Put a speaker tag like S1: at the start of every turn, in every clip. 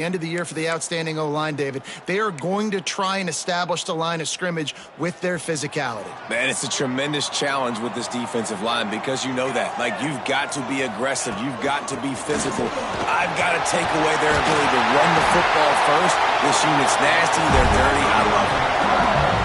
S1: End of the year for the outstanding O-line, David. They are going to try and establish the line of scrimmage with their physicality.
S2: Man, it's a tremendous challenge with this defensive line because you know that. Like, you've got to be aggressive. You've got to be physical. I've got to take away their ability to run the football first. This unit's nasty. They're dirty. I love it.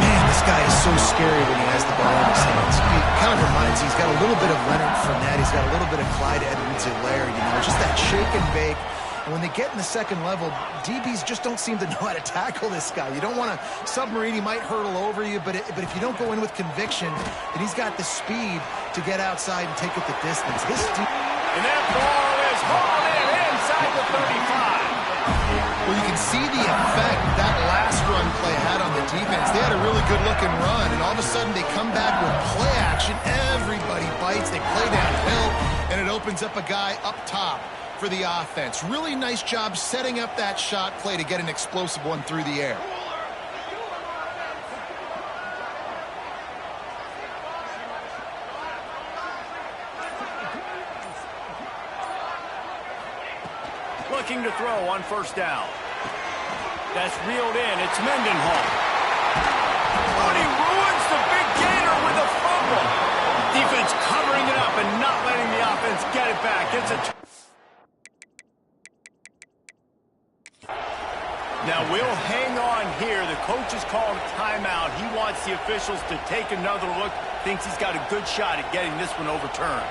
S1: Man, this guy is so scary when he has the ball in his hands. He kind of reminds me, he's got a little bit of Leonard Fournette. He's got a little bit of Clyde Edwards-Helaire, you know, just that shake and bake. And when they get in the second level, DBs just don't seem to know how to tackle this guy. You don't want to submarine. He might hurdle over you, but if you don't go in with conviction, then he's got the speed to get outside and take it the distance.
S3: And that ball is hauled in inside the 35.
S1: Well, you can see the effect that last run play had on the defense. They had a really good-looking run, and all of a sudden they come back with play action. Everybody bites. They play downhill, and it opens up a guy up top for the offense. Really nice job setting up that shot play to get an explosive one through the air.
S3: Looking to throw on first down. That's reeled in. It's Mendenhall. But he ruins the big gainer with a fumble. Defense covering it up and not letting the offense get it back. It's a Now we'll hang on here. The coach has called a timeout. He wants the officials to take another look. Thinks he's got a good shot at getting this one overturned.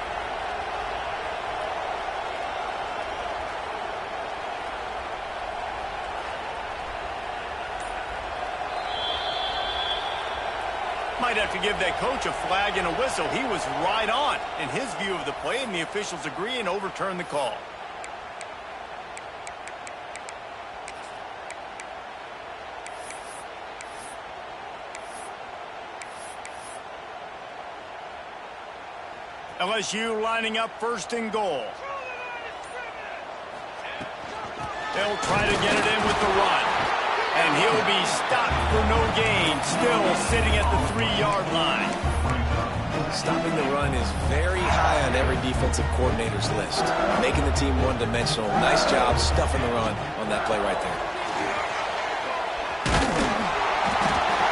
S3: Might have to give that coach a flag and a whistle. He was right on in his view of the play, and the officials agree and overturn the call. LSU lining up first and goal. They'll try to get it in with the run. And he'll be stopped for no gain, still sitting at the 3-yard line.
S2: Stopping the run is very high on every defensive coordinator's list. Making the team one-dimensional. Nice job stuffing the run on that play right there.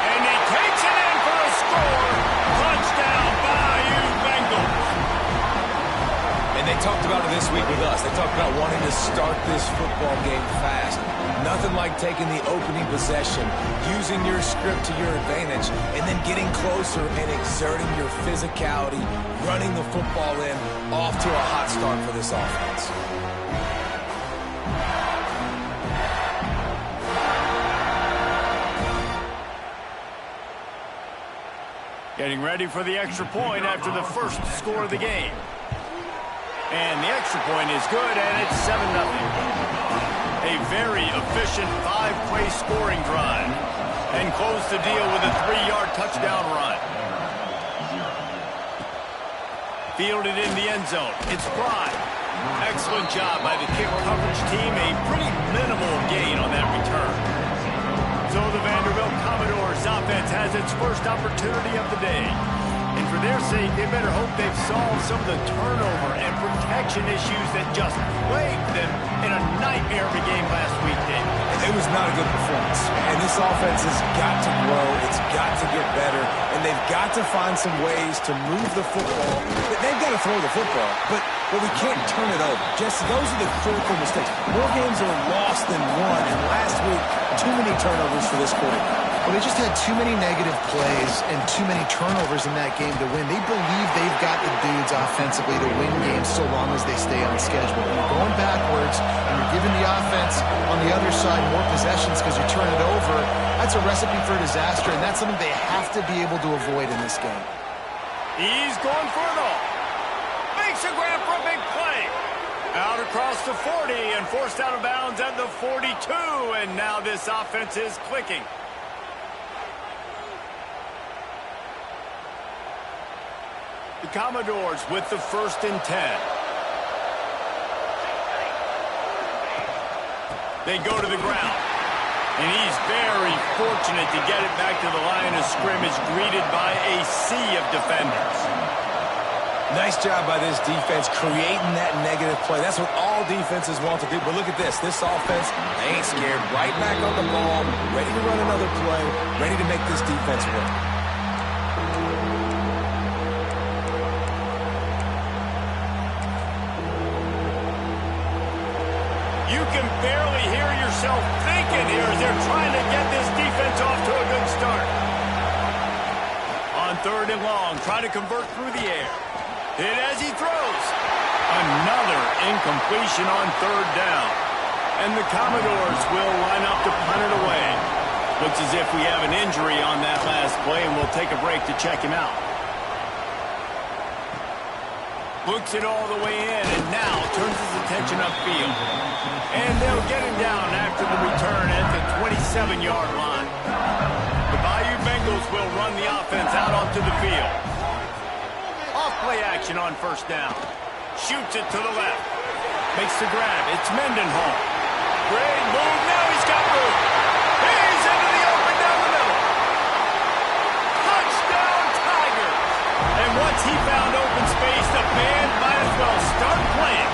S3: And he takes it in for a score. Touchdown, Bayou Bengals.
S2: And they talked about it this week with us. They talked about wanting to start this football game fast. Nothing like taking the opening possession, using your script to your advantage, and then getting closer and exerting your physicality, running the football in, off to a hot start for this offense.
S3: Getting ready for the extra point after the first score of the game. And the extra point is good, and it's 7-0. A very efficient 5-play scoring drive. And close the deal with a 3-yard touchdown run. Fielded in the end zone. It's Fry. Excellent job by the kick coverage team. A pretty minimal gain on that return. So the Vanderbilt Commodores offense has its first opportunity of the day. And for their sake, they better hope they've solved some of the turnover and protection issues that just plagued them in a nightmare of a game last week, Dave.
S2: It was not a good performance. And this offense has got to grow. It's got to get better. And they've got to find some ways to move the football. They've got to throw the football, but we can't turn it over. Jesse, those are the critical mistakes. More games are lost than won. And last week, too many turnovers for this quarterback.
S1: Well, they just had too many negative plays and too many turnovers in that game to win. They believe they've got the dudes offensively to win games so long as they stay on schedule. When you're going backwards and you're giving the offense on the other side more possessions because you turn it over, that's a recipe for disaster, and that's something they have to be able to avoid in this game.
S3: He's going for it all. Makes a grab for a big play. Out across the 40 and forced out of bounds at the 42, and now this offense is clicking. The Commodores with the 1st and 10. They go to the ground. And he's very fortunate to get it back to the line of scrimmage, greeted by a sea of defenders.
S2: Nice job by this defense creating that negative play. That's what all defenses want to do. But look at this. This offense, they ain't scared. Right back on the ball, ready to run another play, ready to make this defense work.
S3: You can barely hear yourself thinking here as they're trying to get this defense off to a good start. On 3rd and long, trying to convert through the air. Hit as he throws. Another incompletion on 3rd down. And the Commodores will line up to punt it away. Looks as if we have an injury on that last play, and we'll take a break to check him out. Looks it all the way in, and now turns his attention upfield. And they'll get him down after the return at the 27-yard line. The Bayou Bengals will run the offense out onto the field. Off-play action on 1st down. Shoots it to the left. Makes the grab. It's Mendenhall. Great move. Now he's got room. He's into the open down the middle. Touchdown, Tigers. And once he found open space, the band might as well start playing.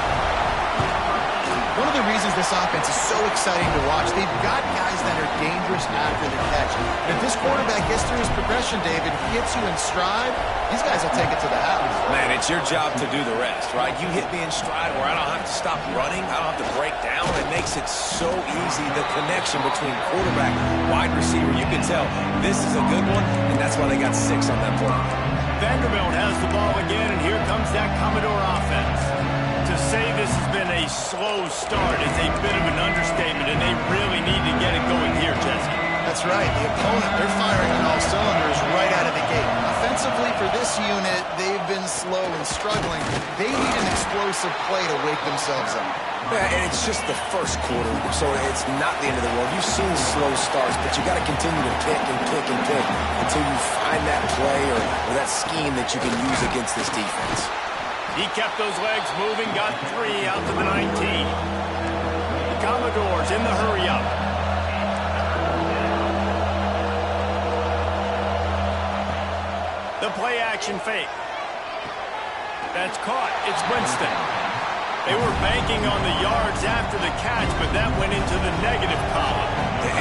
S1: One of the reasons this offense is so exciting to watch, they've got guys that are dangerous after the catch. And if this quarterback gets through his progression, David, hits you in stride, these guys will take it to the house.
S2: Man, it's your job to do the rest, right? You hit me in stride where I don't have to stop running. I don't have to break down. It makes it so easy. The connection between quarterback, wide receiver, you can tell this is a good one, and that's why they got 6 on that play.
S3: Vanderbilt has the ball again, and here comes that Commodore offense. To say this has been a slow start is a bit of an understatement, and they really need to get it going here, Jesse.
S1: That's right. The opponent, they're firing on all cylinders right out of the gate. Offensively, for this unit, they've been slow and struggling. They need an explosive play to wake themselves up.
S2: Yeah, and it's just the first quarter, so it's not the end of the world. You've seen slow starts, but you got to continue to pick and pick and pick until you find that play or that scheme that you can use against this defense.
S3: He kept those legs moving, got 3 out to the 19. The Commodores in the hurry-up. The play-action fake. That's caught. It's Winston. They were banking on the yards after the catch, but that went into the negative column.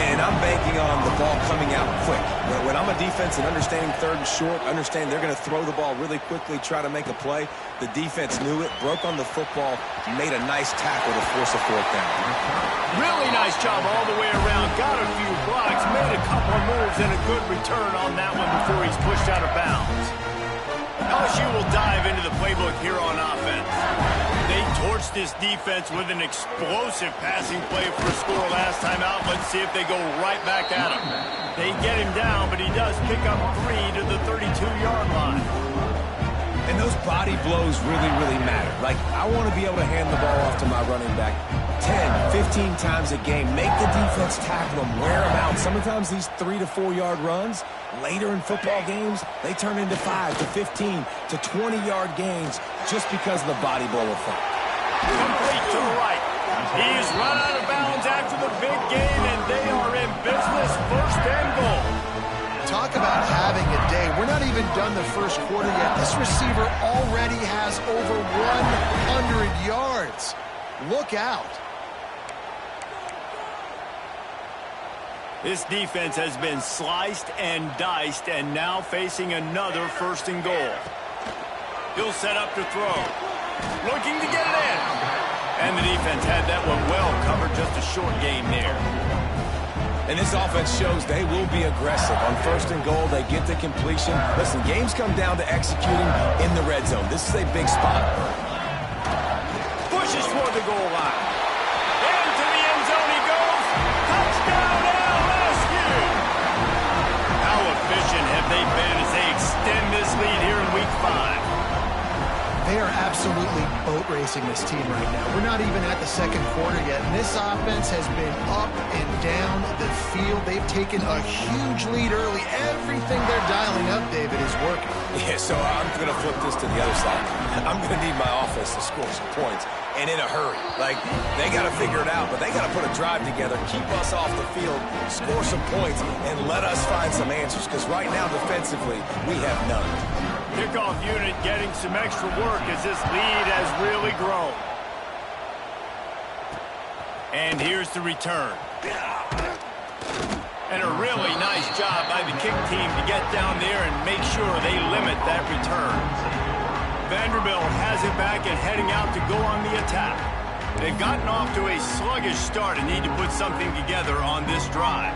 S2: And I'm banking on the ball coming out quick. When I'm a defense and understanding 3rd and short, understand they're going to throw the ball really quickly, try to make a play. The defense knew it, broke on the football, made a nice tackle to force a 4th down.
S3: Really nice job all the way around. Got a few blocks, made a couple of moves, and a good return on that one before he's pushed out of bounds. LSU will dive into the playbook here on offense. They torched this defense with an explosive passing play for a score last time out. Let's see if they go right back at him. They get him down, but he does pick up 3 to the 32-yard line.
S2: And those body blows really, really matter. Like, I want to be able to hand the ball off to my running back 10, 15 times a game. Make the defense tackle them, wear them out. Sometimes these 3 to 4-yard runs, later in football games, they turn into 5 to 15 to 20-yard gains just because of the body blow effect.
S3: Complete to the right. He's run out of bounds after the big gain, and they are in business. 1st and goal.
S1: Talk about having a day. We're not even done the first quarter yet. This receiver already has over 100 yards. Look out.
S3: This defense has been sliced and diced, and now facing another 1st and goal. He'll set up to throw. Looking to get it in. And the defense had that one well covered, just a short gain there.
S2: And this offense shows they will be aggressive. On 1st and goal, they get the completion. Listen, games come down to executing in the red zone. This is a big spot.
S3: Pushes toward the goal line. Into the end zone he goes. Touchdown, LSU! How efficient have they been as they extend this lead here in Week 5?
S1: They are absolutely boat racing this team right now. We're not even at the 2nd quarter yet, and this offense has been up and down the field. They've taken a huge lead early. Everything they're dialing up, David, is working.
S2: Yeah, so I'm going to flip this to the other side. I'm going to need my offense to score some points, and in a hurry. Like, they got to figure it out, but they got to put a drive together, keep us off the field, score some points, and let us find some answers, because right now, defensively, we have none.
S3: Kickoff unit getting some extra work as this lead has really grown. And here's the return. And a really nice job by the kick team to get down there and make sure they limit that return. Vanderbilt has it back and heading out to go on the attack. They've gotten off to a sluggish start and need to put something together on this drive.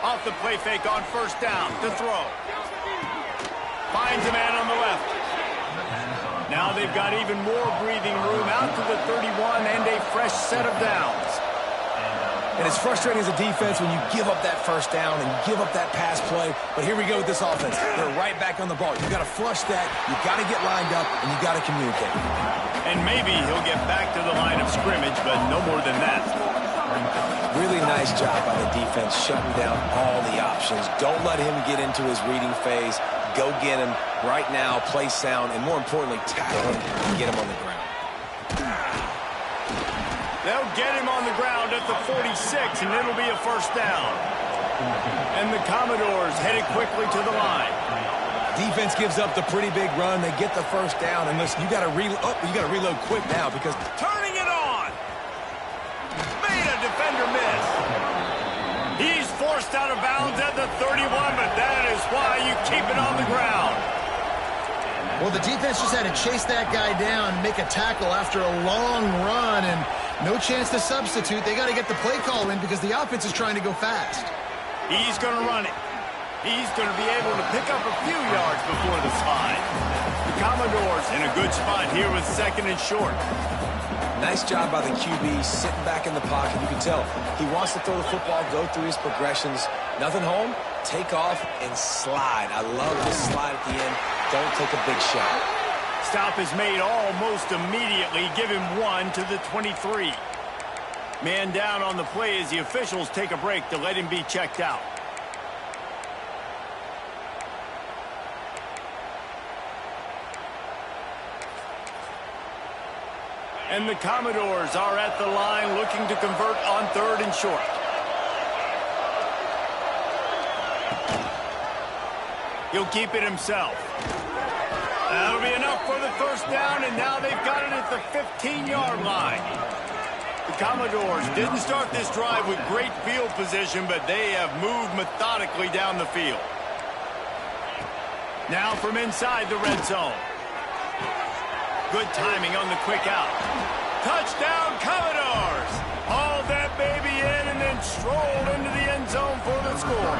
S3: Off the play fake on first down to throw. Finds a man on the left. Now they've got even more breathing room out to the 31 and a fresh set of downs.
S2: And it's frustrating as a defense when you give up that first down and you give up that pass play. But here we go with this offense. They're right back on the ball. You've got to flush that. You've got to get lined up, and you've got to communicate.
S3: And maybe he'll get back to the line of scrimmage, but no more than that.
S2: Really nice job by the defense shutting down all the options. Don't let him get into his reading phase. Go get him right now, play sound, and more importantly, tackle him and get him on the ground.
S3: They'll get him on the ground at the 46, and it'll be a first down. And the Commodores headed quickly to the line.
S2: Defense gives up the pretty big run. They get the first down, and listen, you got to reload quick now because
S3: turning it on. Made a defender miss. He's forced out of bounds at the 31, but that is why you keep it on the ground.
S1: Well, the defense just had to chase that guy down, make a tackle after a long run, and no chance to substitute. They got to get the play call in because the offense is trying to go fast.
S3: He's going to run it. He's going to be able to pick up a few yards before the slide. The Commodores in a good spot here with second and short.
S2: Nice job by the QB sitting back in the pocket. You can tell he wants to throw the football, go through his progressions. Nothing home, take off, and slide. I love this slide at the end. Don't take a big shot.
S3: Stop is made almost immediately. Give him one to the 23. Man down on the play as the officials take a break to let him be checked out. And the Commodores are at the line looking to convert on third and short. He'll keep it himself. That'll be enough for the first down, and now they've got it at the 15-yard line. The Commodores didn't start this drive with great field position, but they have moved methodically down the field. Now from inside the red zone. Good timing on the quick out. Touchdown, Commodores! Hauled that baby in and then strolled into the end zone for the score.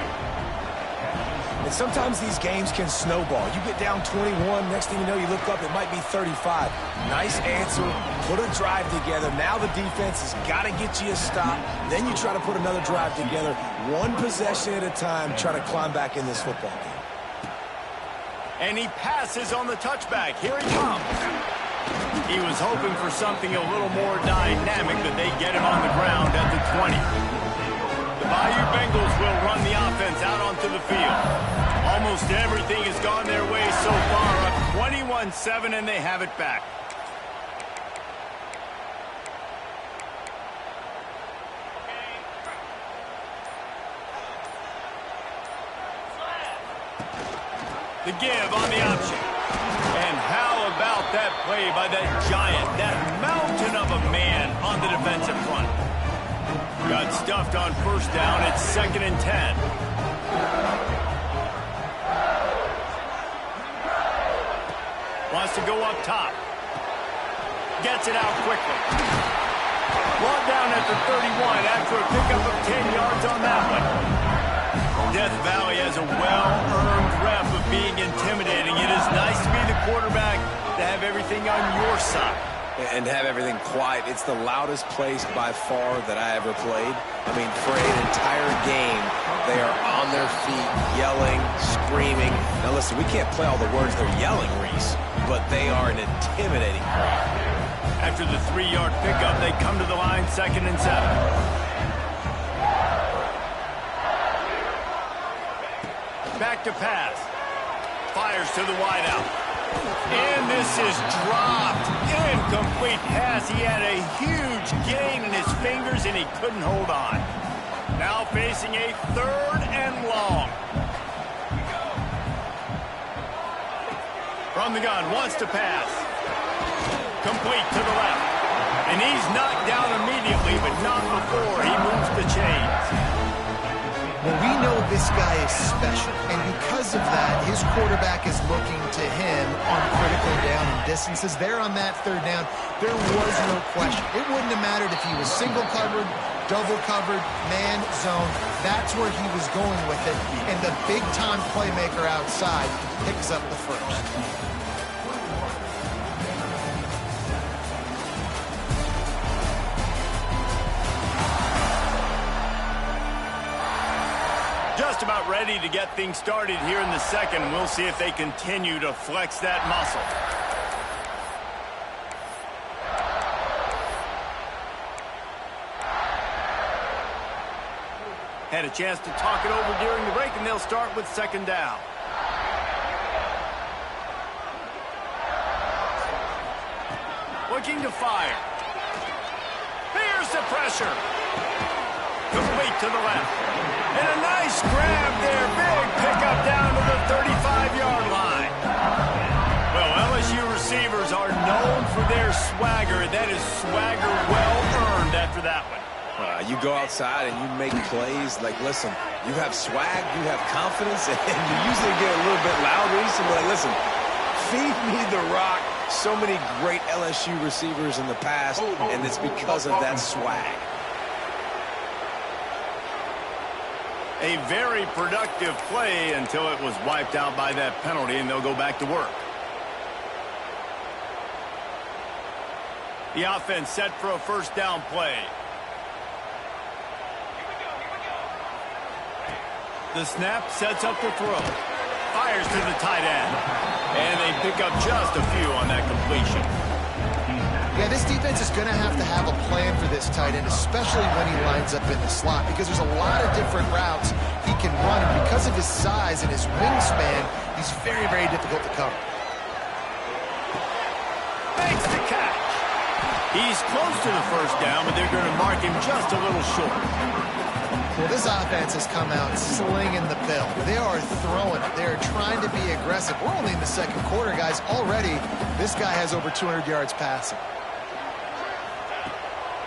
S2: And sometimes these games can snowball. You get down 21, next thing you know, you look up, it might be 35. Nice answer, put a drive together. Now the defense has got to get you a stop. Then you try to put another drive together. One possession at a time, try to climb back in this football game.
S3: And he passes on the touchback. Here he comes. He was hoping for something a little more dynamic, but they get him on the ground at the 20. The Bayou Bengals will run the offense out onto the field. Almost everything has gone their way so far, up 21-7, and they have it back. The give on the option. And how about that play by that giant, that mountain of a man on the defensive front? Got stuffed on first down. It's 2nd and 10. Wants to go up top. Gets it out quickly. Brought down at the 31 after a pickup of 10 yards on that one. Death Valley has a well-earned rep of being intimidating. It is nice to be the quarterback, to have everything on your side.
S2: And have everything quiet. It's the loudest place by far that I ever played. I mean, for an entire game, they are on their feet, yelling, screaming. Now listen, we can't play all the words they're yelling, Reese, but they are an intimidating crowd.
S3: After the 3-yard pickup, they come to the line, 2nd and 7. Back to pass. Fires to the wideout. And this is dropped. Incomplete pass. He had a huge gain in his fingers, and he couldn't hold on. Now facing a 3rd and long. From the gun, wants to pass. Complete to the left. And he's knocked down immediately, but not before he moves the chains.
S1: Well, we know this guy is special, and because of that, his quarterback is looking to him on critical down and distances. There on that 3rd down, there was no question. It wouldn't have mattered if he was single covered, double covered, man, zone. That's where he was going with it, and the big-time playmaker outside picks up the first.
S3: Just about ready to get things started here in the second. We'll see if they continue to flex that muscle. Had a chance to talk it over during the break, and they'll start with 2nd down. Looking to fire. Here's the pressure. Complete to the left. And a nice grab there. Big pickup down to the 35-yard line. Well, LSU receivers are known for their swagger. That is swagger well-earned after that one.
S2: You go outside and you make plays. Like, listen, you have swag, you have confidence, and you usually get a little bit louder. You used to be like, listen, feed me the rock. So many great LSU receivers in the past, and it's because of that swag.
S3: A very productive play until it was wiped out by that penalty, and they'll go back to work. The offense set for a 1st down play. The snap sets up the throw. Fires to the tight end. And they pick up just a few on that completion.
S1: Yeah, this defense is going to have a plan for this tight end, especially when he lines up in the slot, because there's a lot of different routes he can run, and because of his size and his wingspan, he's very, very difficult to cover.
S3: Makes the catch. He's close to the 1st down, but they're going to mark him just a little short.
S1: Well, this offense has come out slinging the pill. They are throwing it. They are trying to be aggressive. We're only in the 2nd quarter, guys. Already, this guy has over 200 yards passing.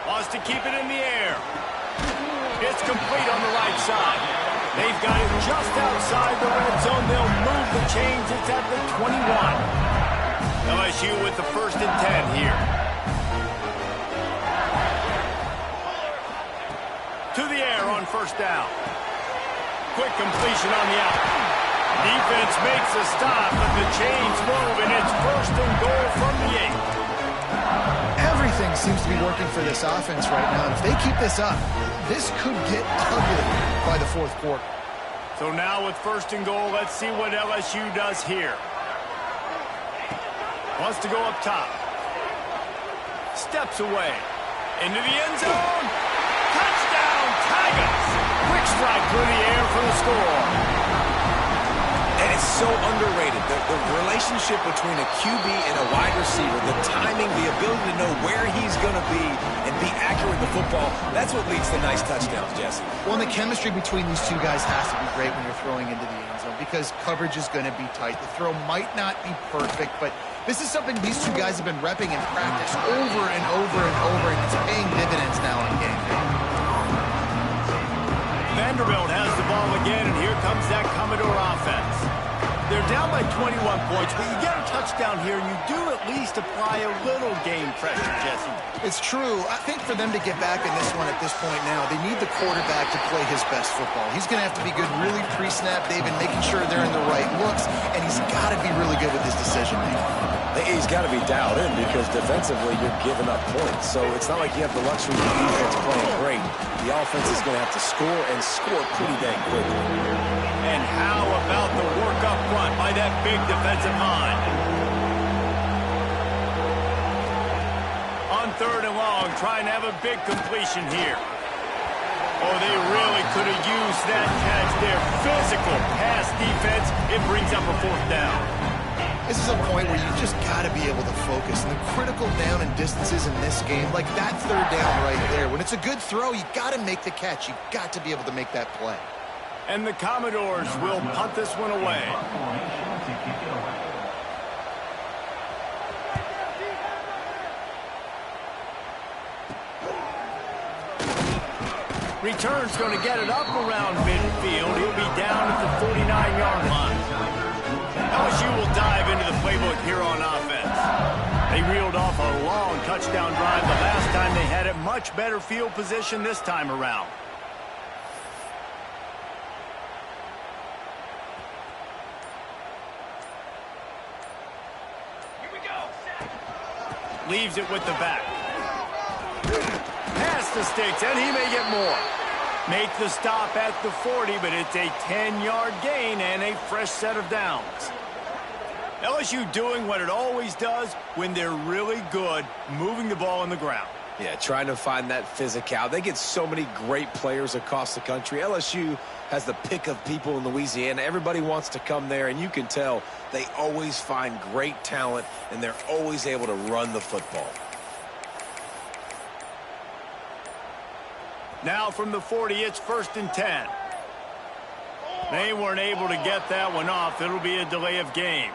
S3: Wants to keep it in the air. It's complete on the right side. They've got it just outside the red zone. They'll move the chains. It's at the 21. LSU with the 1st and 10 here. To the air on 1st down. Quick completion on the out. Defense makes a stop, but the chains move, and it's 1st and goal from the 8.
S1: Everything seems to be working for this offense right now. And if they keep this up, this could get ugly by the 4th quarter.
S3: So now with 1st and goal, let's see what LSU does here. Wants to go up top. Steps away. Into the end zone. Touchdown, Tigers! Quick strike through the air for the score.
S2: And it's so underrated. The relationship between a QB and a wide receiver, the timing, the ability to know where he's going to be and be accurate with the football, that's what leads to nice touchdowns, Jesse.
S1: Well, and the chemistry between these two guys has to be great when you're throwing into the end zone because coverage is going to be tight. The throw might not be perfect, but this is something these two guys have been repping in practice over and over and over, and it's paying dividends now on game day.
S3: Vanderbilt has the ball again, and here comes that Commodore offense. They're down by 21 points, but you get a touchdown here, and you do at least apply a little game pressure, Jesse.
S1: It's true. I think for them to get back in this one at this point now, they need the quarterback to play his best football. He's going to have to be good really pre-snap, David, making sure they're in the right looks, and he's got to be really good with his decision-making.
S2: He's got to be dialed in because defensively you're giving up points. So it's not like you have the luxury of the defense playing great. The offense is going to have to score and score pretty dang quickly.
S3: And how about the work up front by that big defensive line? On 3rd and long, trying to have a big completion here. Oh, they really could have used that catch there. Physical pass defense. It brings up a 4th down.
S1: This is a point where you just got to be able to focus. And the critical down and distances in this game, like that third down right there, when it's a good throw, you got to make the catch. You got to be able to make that play.
S3: And the Commodores will punt this one away. Return's going to get it up around midfield. He'll be down at the 49-yard line. LSU will dive into the playbook here on offense. They reeled off a long touchdown drive the last time they had it. Much better field position this time around. Here we go. Leaves it with the back. Past the sticks, and he may get more. Make the stop at the 40, but it's a 10-yard gain and a fresh set of downs. LSU doing what it always does when they're really good, moving the ball on the ground.
S2: Yeah, trying to find that physicality. They get so many great players across the country. LSU has the pick of people in Louisiana. Everybody wants to come there, and you can tell they always find great talent, and they're always able to run the football.
S3: Now from the 40, it's 1st and 10. They weren't able to get that one off. It'll be a delay of game.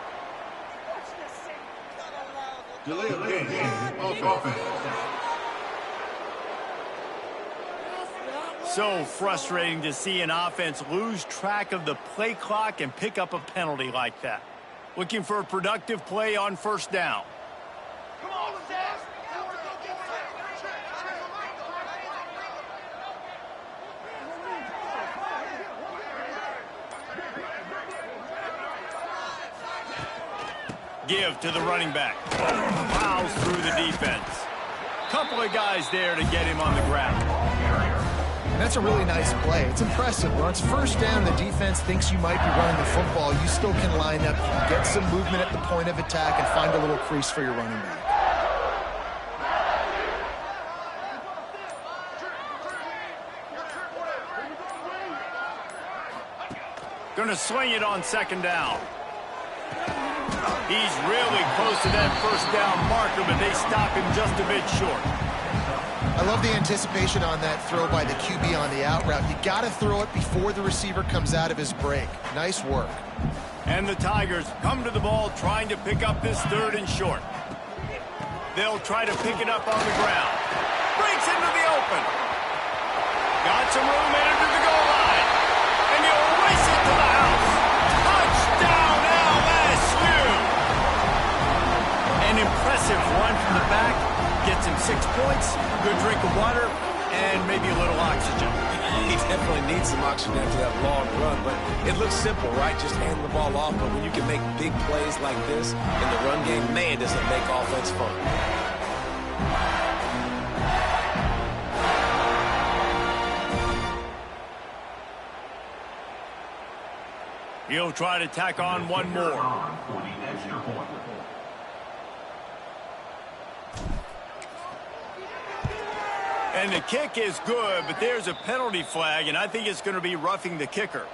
S4: Delay of game. Offense.
S3: So frustrating to see an offense lose track of the play clock and pick up a penalty like that. Looking for a productive play on 1st down. Come on, Seth. Give to the running back. Plows through the defense. Couple of guys there to get him on the ground.
S1: And that's a really nice play. It's impressive. When it's 1st down, the defense thinks you might be running the football. You still can line up, you can get some movement at the point of attack, and find a little crease for your running back.
S3: Going to swing it on 2nd down. He's really close to that 1st down marker, but they stop him just a bit short.
S1: I love the anticipation on that throw by the QB on the out route. You got to throw it before the receiver comes out of his break. Nice work.
S3: And the Tigers come to the ball trying to pick up this 3rd and short. They'll try to pick it up on the ground. Breaks into the open. Got some room into the goal line. And he'll race it to the house. Touchdown, LSU! An impressive run from the back. Gets him 6 points, good drink of water, and maybe a little oxygen.
S2: He definitely needs some oxygen after that long run, but it looks simple, right? Just hand the ball off, but when you can make big plays like this in the run game, man, does it make offense fun.
S3: He'll try to tack on one more. And the kick is good, but there's a penalty flag, and I think it's going to be roughing the kicker.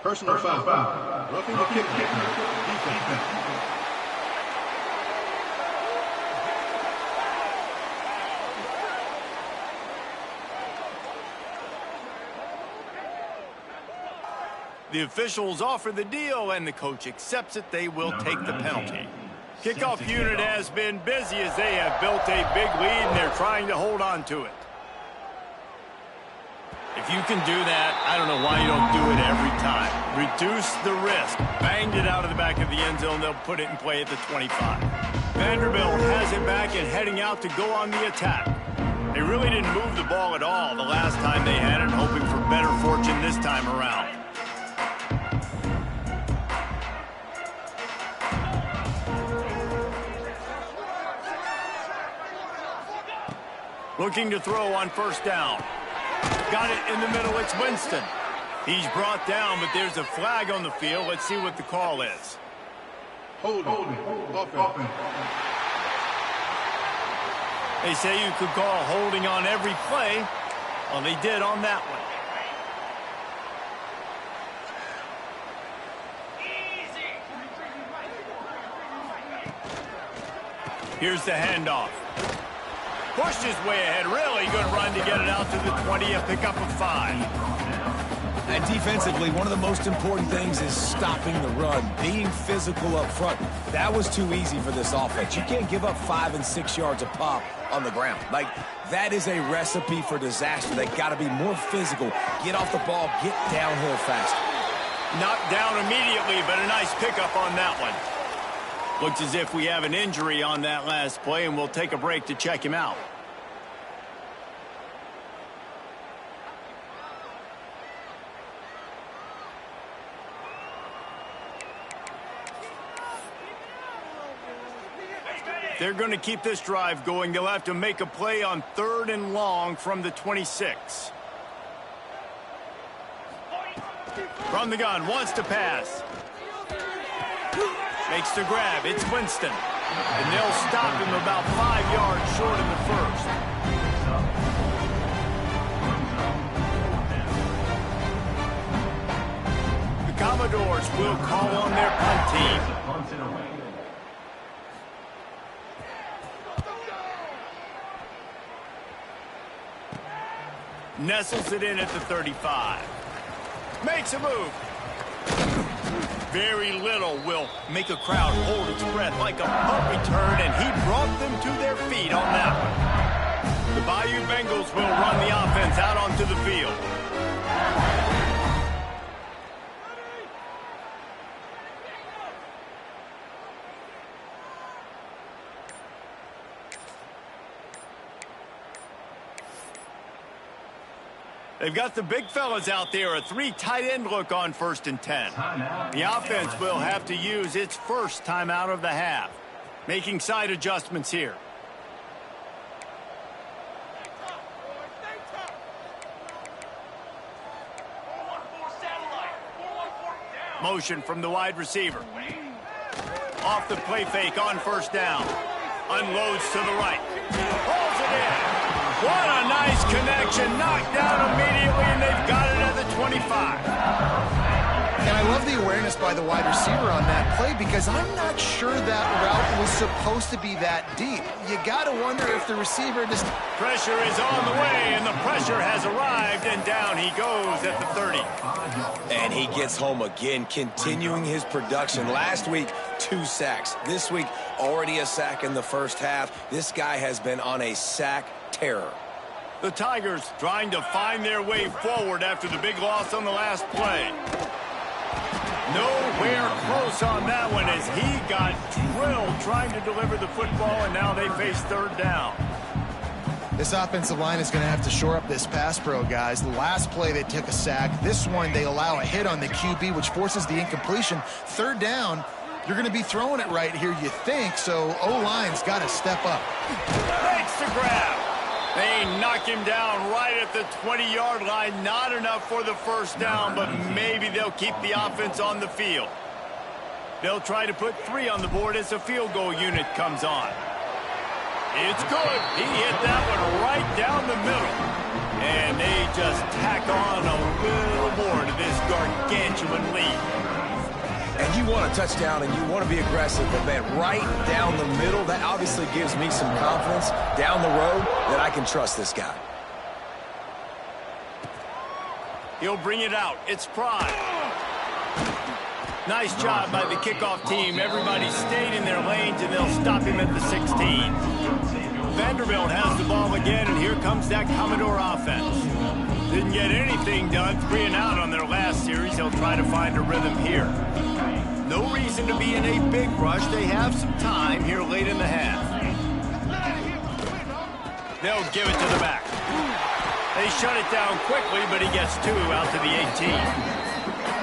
S4: Personal foul. Roughing the kicker. Defense.
S3: The officials offer the deal, and the coach accepts it. They will take the penalty. Kickoff unit has been busy as they have built a big lead, and they're trying to hold on to it. If you can do that, I don't know why you don't do it every time. Reduce the risk. Banged it out of the back of the end zone. They'll put it in play at the 25. Vanderbilt has it back and heading out to go on the attack. They really didn't move the ball at all the last time they had it, hoping for better fortune this time around. Looking to throw on 1st down. Got it in the middle. It's Winston. He's brought down, but there's a flag on the field. Let's see what the call is.
S4: Holding. Offense.
S3: They say you could call holding on every play. Well, they did on that one. Here's the handoff. Pushed his way ahead. Really good run to get it out to the 20, a pickup of 5.
S2: And defensively, one of the most important things is stopping the run, being physical up front. That was too easy for this offense. You can't give up 5 and 6 yards a pop on the ground. Like, that is a recipe for disaster. They got to be more physical, get off the ball, get downhill fast.
S3: Knocked down immediately, but a nice pickup on that one. Looks as if we have an injury on that last play, and we'll take a break to check him out. They're going to keep this drive going. They'll have to make a play on 3rd and long from the 26. From the gun, wants to pass. Makes the grab. It's Winston. And they'll stop him about 5 yards short in the first. The Commodores will call on their punt team. Nestles it in at the 35. Makes a move. Very little will make a crowd hold its breath like a punt return, and he brought them to their feet on that one. The Bayou Bengals will run the offense out onto the field. They've got the big fellas out there, a 3 tight end look on 1st and 10. The offense will have to use its first timeout of the half. Making side adjustments here. Motion from the wide receiver. Off the play fake on 1st down. Unloads to the right. Pulls it in. What a nice connection. Knocked down immediately, and they've got it at the 25.
S1: And I love the awareness by the wide receiver on that play because I'm not sure that route was supposed to be that deep. You got to wonder if the receiver just...
S3: Pressure is on the way, and the pressure has arrived, and down he goes at the 30.
S2: And he gets home again, continuing his production. Last week, 2 sacks. This week, already a sack in the first half. This guy has been on a sack terror.
S3: The Tigers trying to find their way forward after the big loss on the last play. Nowhere close on that one as he got drilled trying to deliver the football, and now they face 3rd down.
S1: This offensive line is going to have to shore up this pass pro, guys. The last play they took a sack. This one they allow a hit on the QB, which forces the incompletion. 3rd down, you're going to be throwing it right here, you think, so O-line's got to step up.
S3: Makes the grab. They knock him down right at the 20-yard line. Not enough for the 1st down, but maybe they'll keep the offense on the field. They'll try to put 3 on the board as the field goal unit comes on. It's good. He hit that one right down the middle. And they just tack on a little more to this gargantuan lead.
S2: And you want a touchdown and you want to be aggressive, but man, right down the middle, that obviously gives me some confidence down the road that I can trust this guy.
S3: He'll bring it out. It's Prime. Nice job by the kickoff team. Everybody stayed in their lanes, and they'll stop him at the 16. Vanderbilt has the ball again, and here comes that Commodore offense. Didn't get anything done, 3 and out on their last series. They'll try to find a rhythm here. No reason to be in a big rush. They have some time here late in the half. They'll give it to the back. They shut it down quickly, but he gets 2 out to the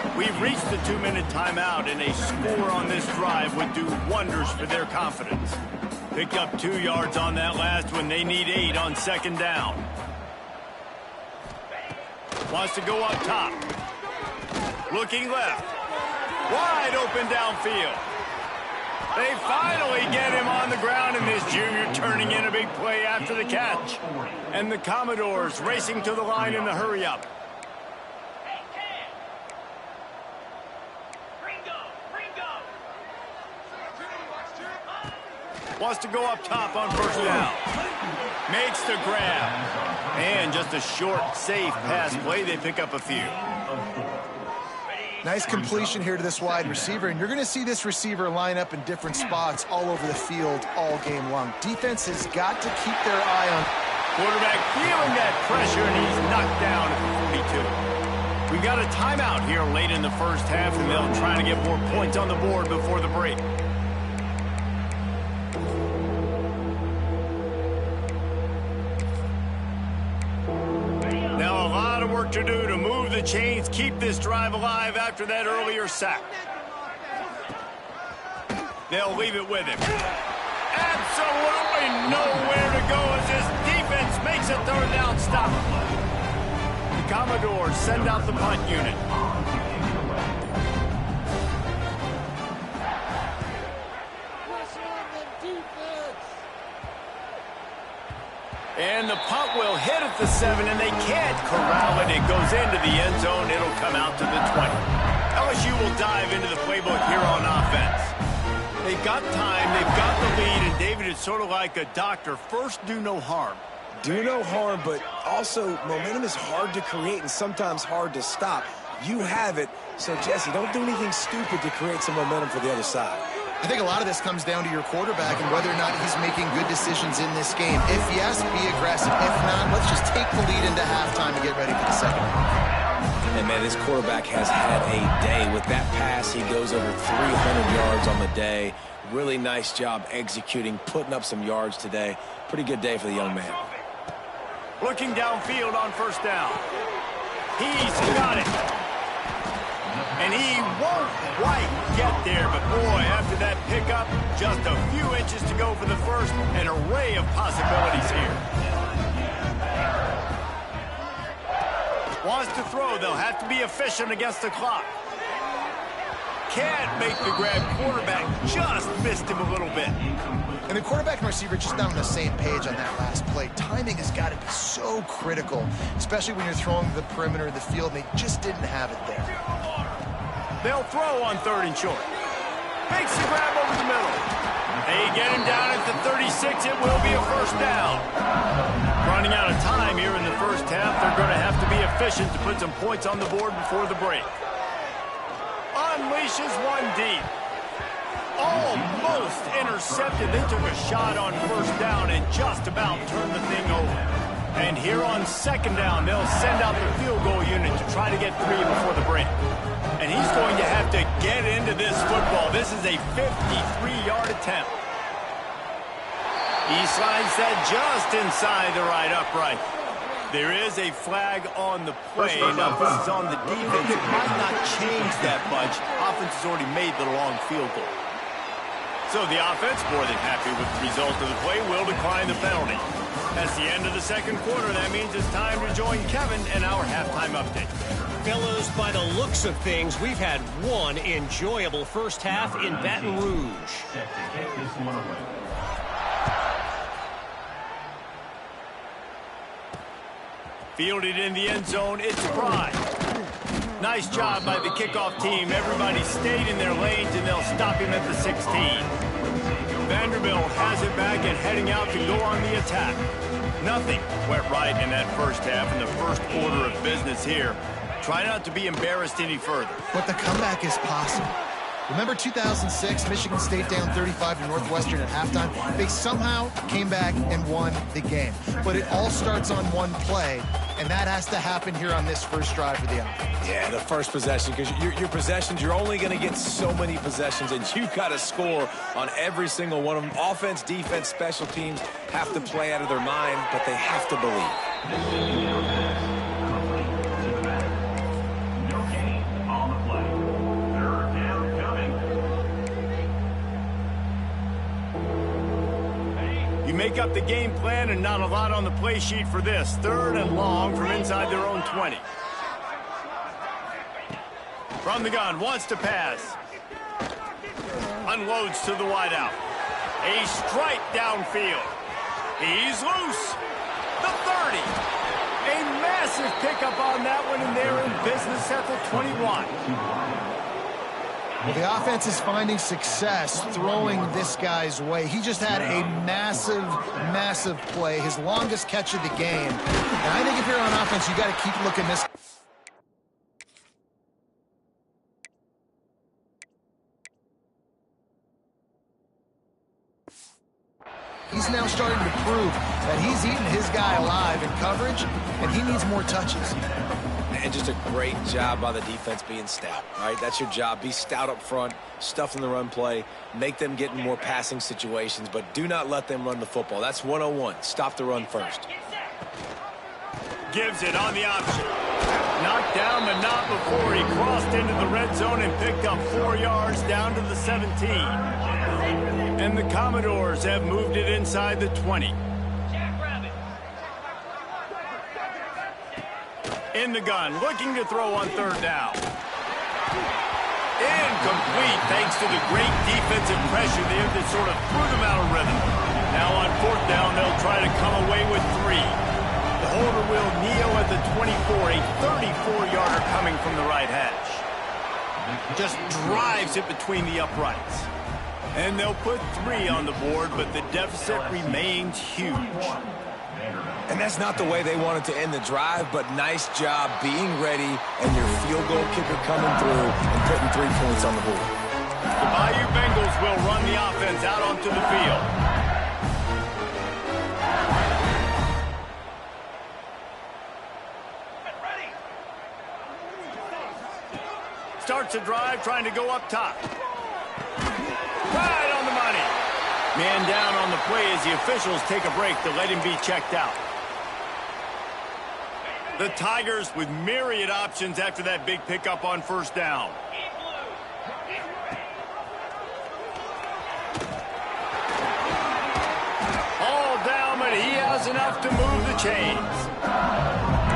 S3: 18. We've reached the 2-minute timeout, and a score on this drive would do wonders for their confidence. Picked up 2 yards on that last one. They need 8 on 2nd down. Wants to go up top. Looking left. Wide open downfield. They finally get him on the ground, and this junior turning in a big play after the catch. And the Commodores racing to the line in the hurry-up. Wants to go up top on first down. Makes the grab. And just a short, safe pass play. They pick up a few.
S1: Nice completion here to this wide receiver, and you're going to see this receiver line up in different spots all over the field all game long. Defense has got to keep their eye on.
S3: Quarterback feeling that pressure, and he's knocked down at the 42. We've got a timeout here late in the first half, and they'll try to get more points on the board before the break. Now a lot of work to do to move the chains, keep this drive alive after that earlier sack. They'll leave it with him. Absolutely nowhere to go as his defense makes a third down stop. The Commodores send out the punt unit. And the punt will hit at the 7, and they can't corral it. It goes into the end zone. It'll come out to the 20. LSU will dive into the playbook here on offense. They've got time, they've got the lead, and David, it's sort of like a doctor. First, do no harm.
S2: Do no harm, but also momentum is hard to create and sometimes hard to stop. You have it, so Jesse, don't do anything stupid to create some momentum for the other side.
S1: I think a lot of this comes down to your quarterback and whether or not he's making good decisions in this game. If yes, be aggressive. If not, let's just take the lead into halftime and get ready for the second half.
S2: And, man, this quarterback has had a day. With that pass, he goes over 300 yards on the day. Really nice job executing, putting up some yards today. Pretty good day for the young man.
S3: Looking downfield on first down. He's got it. And he won't quite get there, but boy, after that pickup, just a few inches to go for the first. An array of possibilities here. Wants to throw. They'll have to be efficient against the clock. Can't make the grab. Quarterback just missed him a little bit.
S1: And the quarterback and receiver just not on the same page on that last play. Timing has got to be so critical, especially when you're throwing to the perimeter of the field, and they just didn't have it there.
S3: They'll throw on third and short. Makes the grab over the middle. They get him down at the 36. It will be a first down. Running out of time here in the first half. They're going to have to be efficient to put some points on the board before the break. Unleashes one deep. Almost intercepted. They took a shot on first down and just about turned the thing over. And here on second down, they'll send out the field goal unit to try to get 3 before the break. And he's going to have to get into this football. This is a 53-yard attempt. He slides that just inside the right upright. There is a flag on the play. Now, this is on the defense. It might not change that much. Offense has already made the long field goal. So the offense, more than happy with the result of the play, will decline the penalty. That's the end of the second quarter. That means it's time to join Kevin and our halftime update.
S5: Fellows, by the looks of things, we've had one enjoyable first half in Baton Rouge.
S3: Fielded in the end zone, it's Pride. Nice job by the kickoff team. Everybody stayed in their lanes, and they'll stop him at the 16. Vanderbilt has it back and heading out to go on the attack. Nothing went right in that first half in the first order of business here. Try not to be embarrassed any further.
S1: But the comeback is possible. Remember 2006, Michigan State down 35 to Northwestern at halftime? They somehow came back and won the game. But it all starts on one play, and that has to happen here on this first drive for the offense.
S2: Yeah, the first possession, because your possessions, you're only going to get so many possessions, and you've got to score on every single one of them. Offense, defense, special teams have to play out of their mind, but they have to believe.
S3: Make up the game plan and not a lot on the play sheet for this. Third and long from inside their own 20. From the gun, wants to pass. Unloads to the wideout. A strike downfield. He's loose. The 30. A massive pickup on that one, and they're in business at the 21.
S1: Well, the offense is finding success throwing this guy's way. He just had a massive, massive play, his longest catch of the game. And I think if you're on offense, you got to keep looking this. He's now starting to prove that he's eating his guy alive in coverage, and he needs more touches.
S2: And just a great job by the defense being stout, right? That's your job. Be stout up front, stuff in the run play, make them get in more passing situations, but do not let them run the football. That's 101. Stop the run first.
S3: Gives it on the option. Knocked down, but not before he crossed into the red zone and picked up 4 yards down to the 17. And the Commodores have moved it inside the 20. In the gun, looking to throw on 3rd down. Incomplete, thanks to the great defensive pressure there that sort of threw them out of rhythm. Now on 4th down, they'll try to come away with 3. The holder will kneel at the 24, a 34-yarder coming from the right hash. Just drives it between the uprights. And they'll put 3 on the board, but the deficit remains huge.
S2: And that's not the way they wanted to end the drive, but nice job being ready and your field goal kicker coming through and putting 3 points on the board.
S3: The Bayou Bengals will run the offense out onto the field. Starts a drive trying to go up top. Right on the money. Man down on the play as the officials take a break to let him be checked out. The Tigers with myriad options after that big pickup on 1st down. All down, but he has enough to move the chains.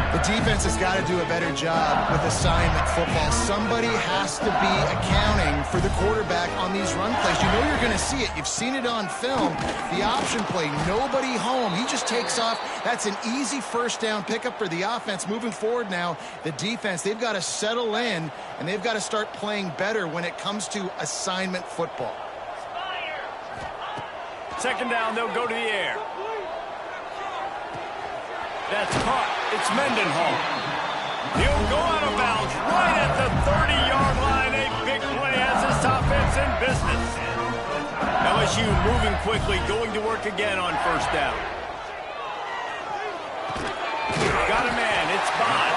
S1: The defense has got to do a better job with assignment football. Somebody has to be accounting for the quarterback on these run plays. You know you're going to see it. You've seen it on film. The option play, nobody home. He just takes off. That's an easy 1st down pickup for the offense. Moving forward now, the defense, they've got to settle in, and they've got to start playing better when it comes to assignment football.
S3: 2nd down, they'll go to the air. That's caught. It's Mendenhall. He'll go out of bounds right at the 30-yard line. A big play has this offense in business. LSU moving quickly, going to work again on 1st down. Got a man. It's Bond.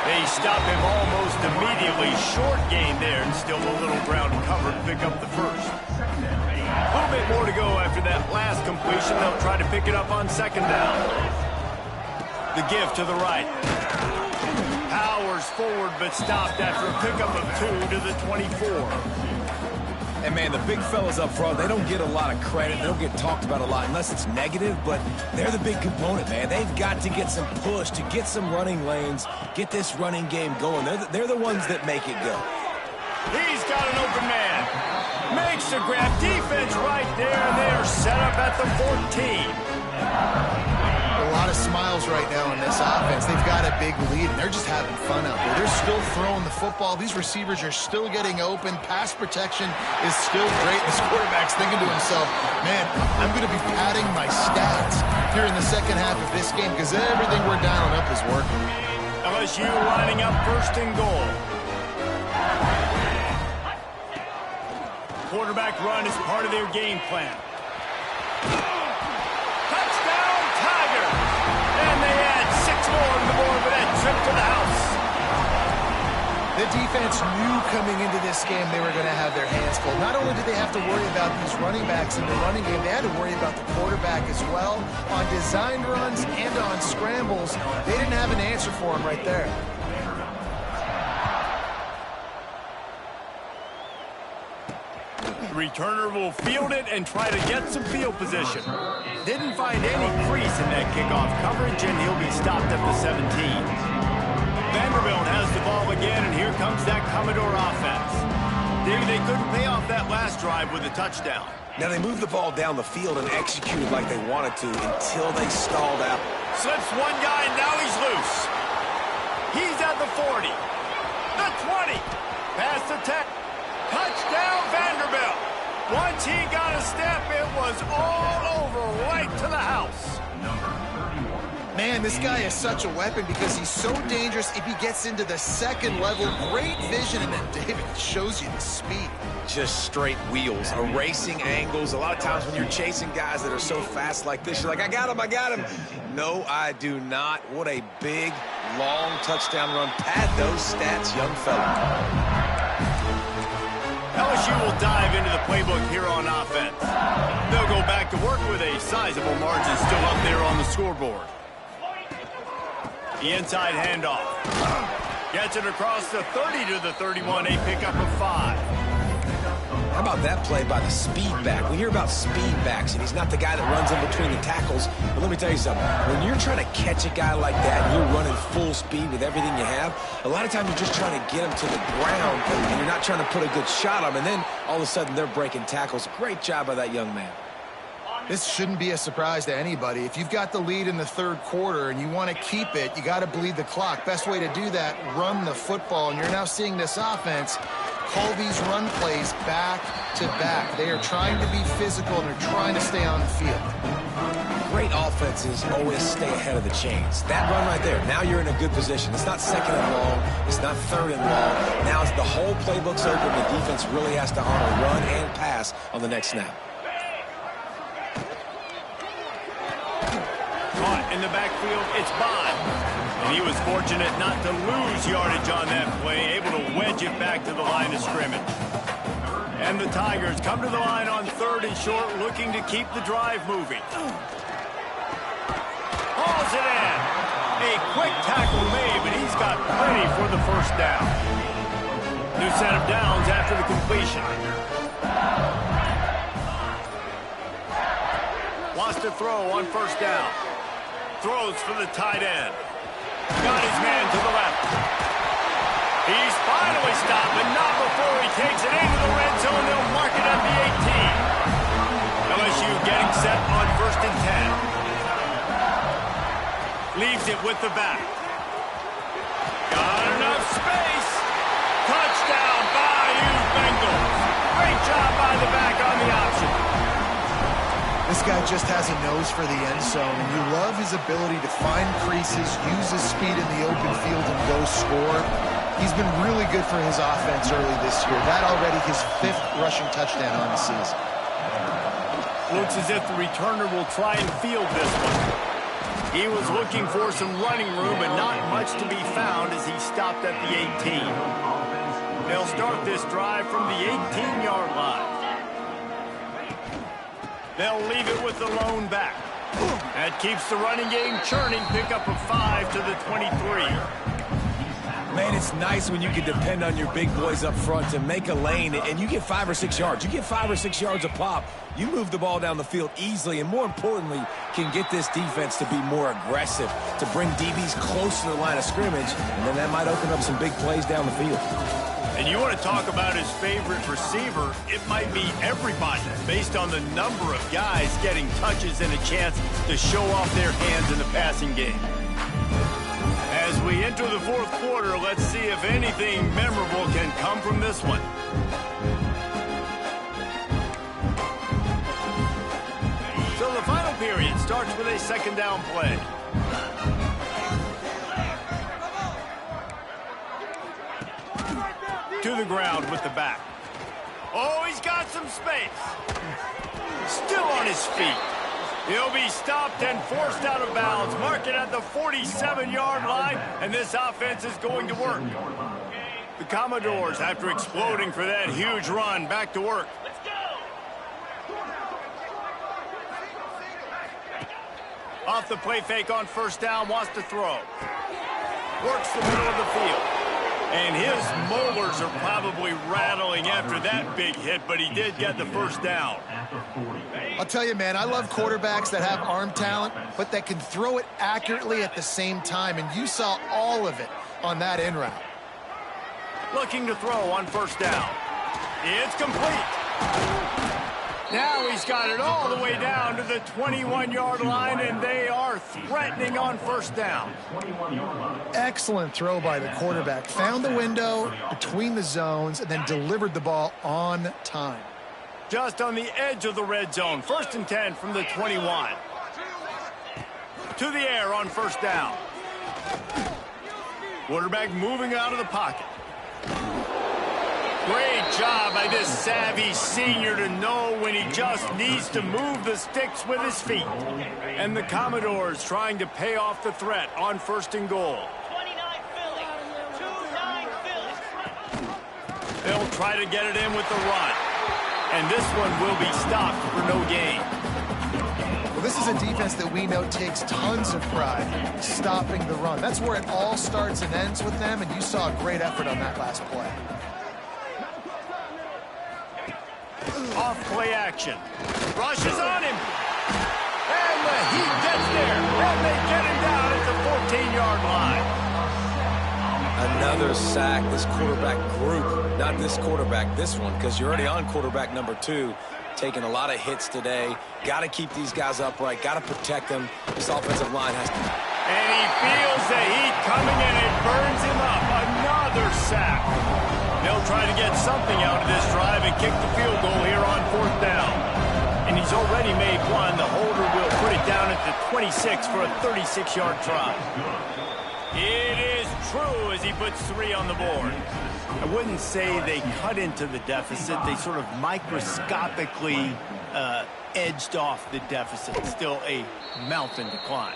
S3: They stop him almost immediately. Short gain there, and still a little ground cover to pick up the 1st. A little bit more to go after that last completion. They'll try to pick it up on 2nd down. The give to the right. Powers forward, but stopped after a pickup of 2 to the 24.
S2: And, man, the big fellas up front, they don't get a lot of credit. They don't get talked about a lot unless it's negative, but they're the big component, man. They've got to get some push to get some running lanes, get this running game going. They're the ones that make it go.
S3: He's got an open man. Makes the grab. Defense right there, and they are set up at the 14.
S1: A lot of smiles right now in this offense. They've got a big lead, and they're just having fun out there. They're still throwing the football. These receivers are still getting open. Pass protection is still great. This quarterback's thinking to himself, man, I'm going to be padding my stats here in the 2nd half of this game because everything we're dialing up is working.
S3: LSU lining up 1st and goal. Quarterback run is part of their game plan. And they add 6 more on the board with that trip to the house.
S1: The defense knew coming into this game they were going to have their hands full. Not only did they have to worry about these running backs in the running game, they had to worry about the quarterback as well. On designed runs and on scrambles, they didn't have an answer for him right there.
S3: The returner will field it and try to get some field position. Didn't find any crease in that kickoff coverage, and he'll be stopped at the 17. Vanderbilt has the ball again, and here comes that Commodore offense. David, they couldn't pay off that last drive with a touchdown.
S2: Now, they moved the ball down the field and executed like they wanted to until they stalled out.
S3: Slips one guy, and now he's loose. He's at the 40. The 20. Past the 10. Touchdown, Vanderbilt. Once he got a step, it was all over, right to the house.
S1: Man, this guy is such a weapon because he's so dangerous if he gets into the second level. Great vision, and then David shows you the speed.
S2: Just straight wheels, erasing angles. A lot of times when you're chasing guys that are so fast like this, you're like, I got him. No, I do not. What a big, long touchdown run. Pad those stats, young fella.
S3: LSU will dive into the playbook here on offense. They'll go back to work with a sizable margin still up there on the scoreboard. The inside handoff. Gets it across the 30 to the 31, a pickup of 5.
S2: How about that play by the speed back? We hear about speed backs, and he's not the guy that runs in between the tackles. But let me tell you something. When you're trying to catch a guy like that, and you're running full speed with everything you have, a lot of times you're just trying to get him to the ground, and you're not trying to put a good shot on him, and then all of a sudden they're breaking tackles. Great job by that young man.
S1: This shouldn't be a surprise to anybody. If you've got the lead in the third quarter and you want to keep it, you got to bleed the clock. Best way to do that, run the football. And you're now seeing this offense call these run plays back to back. They are trying to be physical, and they're trying to stay on the field.
S2: Great offenses always stay ahead of the chains. That run right there, now you're in a good position. It's not second and long. It's not third and long. Now the whole playbook's open. The defense really has to honor run and pass on the next snap.
S3: Caught in the backfield, it's Bond. And he was fortunate not to lose yardage on that play, able to wedge it back to the line of scrimmage. And the Tigers come to the line on 3rd and short, looking to keep the drive moving. Hauls it in. A quick tackle made, but he's got plenty for the first down. New set of downs after the completion. Wants to throw on 1st down. Throws for the tight end. Got his man to the left. He's finally stopped, but not before he takes it into the red zone. They'll mark it at the 18. LSU getting set on 1st and 10. Leaves it with the back. Got enough space. Touchdown, Bayou Bengals. Great job by the back on the option.
S1: This guy just has a nose for the end zone, and you love his ability to find creases, use his speed in the open field, and go score. He's been really good for his offense early this year. That already his 5th rushing touchdown on the season.
S3: Looks as if the returner will try and field this one. He was looking for some running room, but not much to be found as he stopped at the 18. They'll start this drive from the 18-yard line. They'll leave it with the lone back. That keeps the running game churning. Pickup of 5 to the 23.
S2: Man, it's nice when you can depend on your big boys up front to make a lane, and you get 5 or 6 yards. You get 5 or 6 yards a pop. You move the ball down the field easily, and more importantly, can get this defense to be more aggressive, to bring DBs close to the line of scrimmage, and then that might open up some big plays down the field.
S3: And you want to talk about his favorite receiver, it might be everybody, based on the number of guys getting touches and a chance to show off their hands in the passing game. As we enter the 4th quarter, let's see if anything memorable can come from this one. So the final period starts with a 2nd down play. To the ground with the back. Oh, he's got some space. Still on his feet. He'll be stopped and forced out of bounds. Mark it at the 47-yard line, and this offense is going to work. The Commodores, after exploding for that huge run, back to work. Off the play fake on 1st down, wants to throw. Works the middle of the field. And his molars are probably rattling after that big hit, but he did get the 1st down.
S1: I'll tell you, man, I love quarterbacks that have arm talent, but that can throw it accurately at the same time, and you saw all of it on that in route.
S3: Looking to throw on 1st down. It's complete. Now he's got it all the way down to the 21-yard line, and they are threatening on first down.
S1: Excellent throw by the quarterback. Found the window between the zones and then delivered the ball on time.
S3: Just on the edge of the red zone. 1st and 10 from the 21. To the air on first down. Quarterback moving out of the pocket. Great job by this savvy senior to know when he just needs to move the sticks with his feet. And the Commodores trying to pay off the threat on 1st and goal.
S6: 29 Philly. 29 Philly.
S3: They'll try to get it in with the run. And this one will be stopped for no gain.
S1: Well, this is a defense that we know takes tons of pride stopping the run. That's where it all starts and ends with them, and you saw a great effort on that last play.
S3: Off play action. Rushes on him. And the Heat gets there. And they get him down at the 14-yard line.
S2: Another sack. This quarterback group, not this quarterback, this one, because you're already on quarterback number 2. Taking a lot of hits today. Got to keep these guys upright. Got to protect them. This offensive line has to.
S3: And he feels the heat coming and it burns him up. Another sack. They'll try to get something out of this drive and kick the field goal here on 4th down. And he's already made one. The holder will put it down at the 26 for a 36-yard try. It is true as he puts 3 on the board. I wouldn't say they cut into the deficit. They sort of microscopically edged off the deficit. Still a mountain to climb.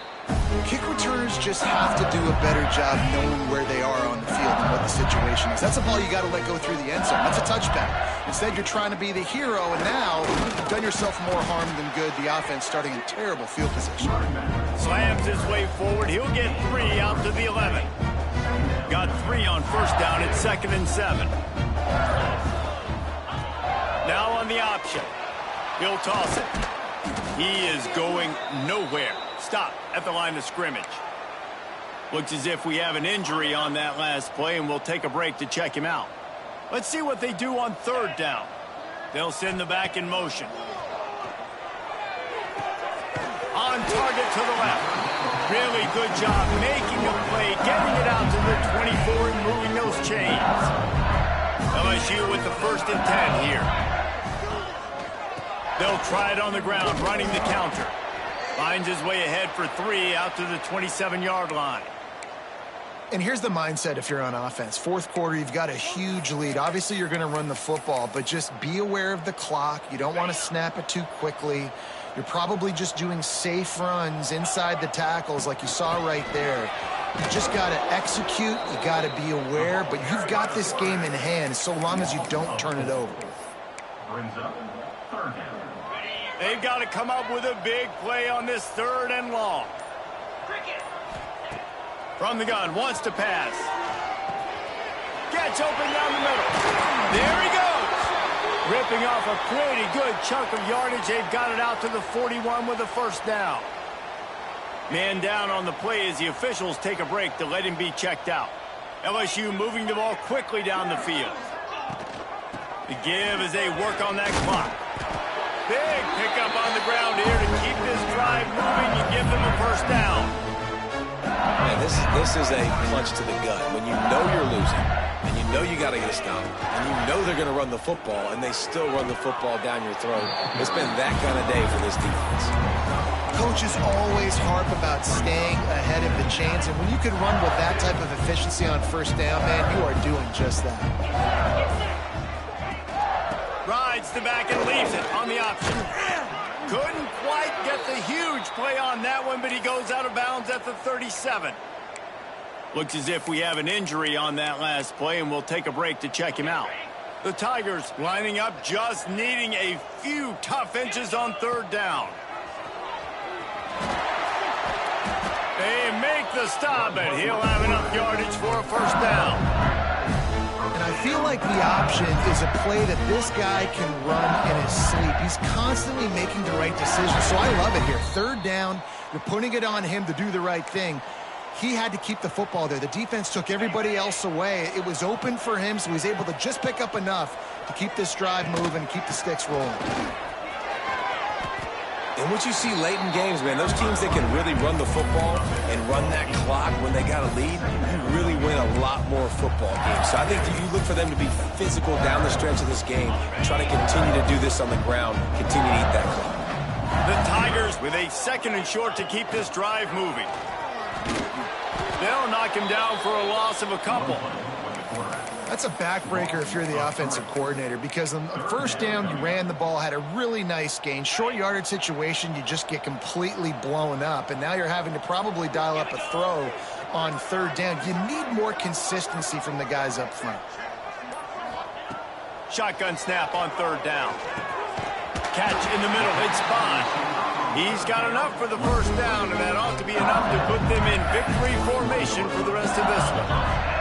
S1: Kick returners just have to do a better job knowing where they are on the field and what the situation is. That's a ball you got to let go through the end zone. That's a touchback. Instead, you're trying to be the hero, and now you've done yourself more harm than good. The offense starting in terrible field position.
S3: Slams his way forward. He'll get 3 out to the 11. Got 3 on first down at 2nd and 7. Now on the option. He'll toss it. He is going nowhere. Stop at the line of scrimmage. Looks as if we have an injury on that last play, and we'll take a break to check him out. Let's see what they do on 3rd down. They'll send the back in motion. On target to the left. Really good job making a play, getting it out to the 24 and moving those chains. LSU with the 1st and 10 here. They'll try it on the ground, running the counter. Finds his way ahead for 3 out to the 27-yard line.
S1: And here's the mindset if you're on offense. 4th quarter, you've got a huge lead. Obviously, you're going to run the football, but just be aware of the clock. You don't want to snap it too quickly. You're probably just doing safe runs inside the tackles like you saw right there. You just got to execute. You got to be aware, but you've got this game in hand so long as you don't turn it over.
S3: They've got to come up with a big play on this 3rd and long. From the gun, wants to pass. Gets open down the middle. There he goes. Ripping off a pretty good chunk of yardage. They've got it out to the 41 with a 1st down. Man down on the play as the officials take a break to let him be checked out. LSU moving the ball quickly down the field. The give as they work on that clock. Big pickup on the ground here to keep this drive moving and give them a 1st down.
S2: Man, this is a punch to the gut. When you know you're losing, and you know you got to get a stop, and you know they're going to run the football, and they still run the football down your throat. It's been that kind of day for this defense.
S1: Coaches always harp about staying ahead of the chains, and when you can run with that type of efficiency on 1st down, man, you are doing just that.
S3: Rides the back and leaves it on the option. Couldn't quite get the huge play on that one, but he goes out of bounds at the 37. Looks as if we have an injury on that last play, and we'll take a break to check him out. The Tigers lining up, just needing a few tough inches on 3rd down. They make the stop, and he'll have enough yardage for a 1st down.
S1: And I feel like the option is a play that this guy can run in his sleep. He's constantly making the right decision, so I love it here. 3rd down, you're putting it on him to do the right thing. He had to keep the football there. The defense took everybody else away. It was open for him, so he's able to just pick up enough to keep this drive moving and keep the sticks rolling.
S2: And what you see late in games, man, those teams that can really run the football and run that clock when they got a lead, you really win a lot more football games. So I think you look for them to be physical down the stretch of this game, try to continue to do this on the ground, continue to eat that clock.
S3: The Tigers with a 2nd and short to keep this drive moving. They'll knock him down for a loss of a couple.
S1: That's a backbreaker if you're the offensive coordinator, because on the first down, you ran the ball, had a really nice gain. Short yardage situation, you just get completely blown up, and now you're having to probably dial up a throw on 3rd down. You need more consistency from the guys up front.
S3: Shotgun snap on 3rd down. Catch in the middle, it's Bond. He's got enough for the first down, and that ought to be enough to put them in victory formation for the rest of this one.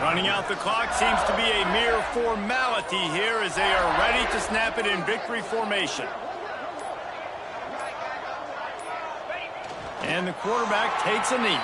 S3: Running out the clock seems to be a mere formality here as they are ready to snap it in victory formation. And the quarterback takes a knee.